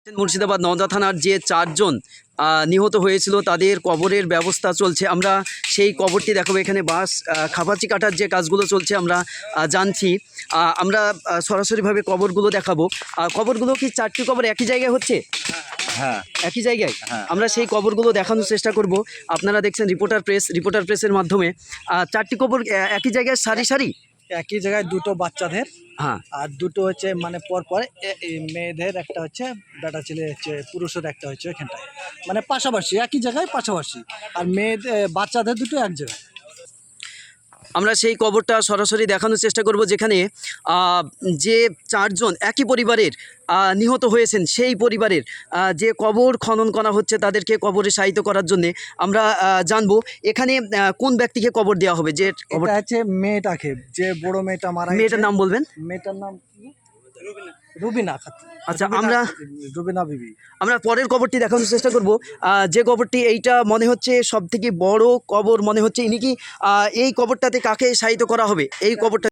মুর্শিদাবাদ নওদা থানার যে চারজন নিহত হয়েছিল তাদের কবরের ব্যবস্থা চলছে। আমরা সেই কবরটি দেখাবো। এখানে বাঁশ খাপাচি কাটার যে কাজগুলো চলছে আমরা জানছি। আমরা সরাসরিভাবে কবরগুলো দেখাবো। কবরগুলো কি চারটি কবর একই জায়গায় হচ্ছে? হ্যাঁ, একই জায়গায়। হ্যাঁ। আমরা সেই কবরগুলো দেখানোর চেষ্টা করব। আপনারা দেখছেন রিপোর্টার প্রেসের মাধ্যমে। চারটি কবর একই জায়গায় সারি সারি একই জায়গায় দুটো বাচ্চাদের, হ্যাঁ। আর দুটো হচ্ছে মানে পর মেয়েদের, একটা হচ্ছে বেটা ছেলে, হচ্ছে পুরুষের একটা হচ্ছে এখানটায়, মানে পাশাপাশি একই জায়গায় পাশাপাশি, আর মেয়েদের বাচ্চাদের দুটো এক জায়গায়। আমরা সেই কবরটা সরাসরি দেখানোর চেষ্টা করব, যেখানে যে চারজন একই পরিবারের নিহত হয়েছেন সেই পরিবারের যে কবর খনন করা হচ্ছে তাদেরকে কবরে শায়িত করার জন্যে আমরা জানবো এখানে কোন ব্যক্তিকে কবর দেওয়া হবে। যে কবর এটা হচ্ছে মেয়েটাকে, যে বড় মেয়েটা মারা গেছে। মেয়েটার নাম বলবেন? মেয়েটার নাম কি? রুবিনা খাতুন। আচ্ছা, রুবিনা বিবি। আমরা পরের কবরটি দেখানোর চেষ্টা করব। যে কবরটি, এইটা মনে হচ্ছে সব থেকে বড় কবর মনে হচ্ছে। ইনি কি এই কবরটাতে কাকে শায়িত করা হবে? এই কবরটা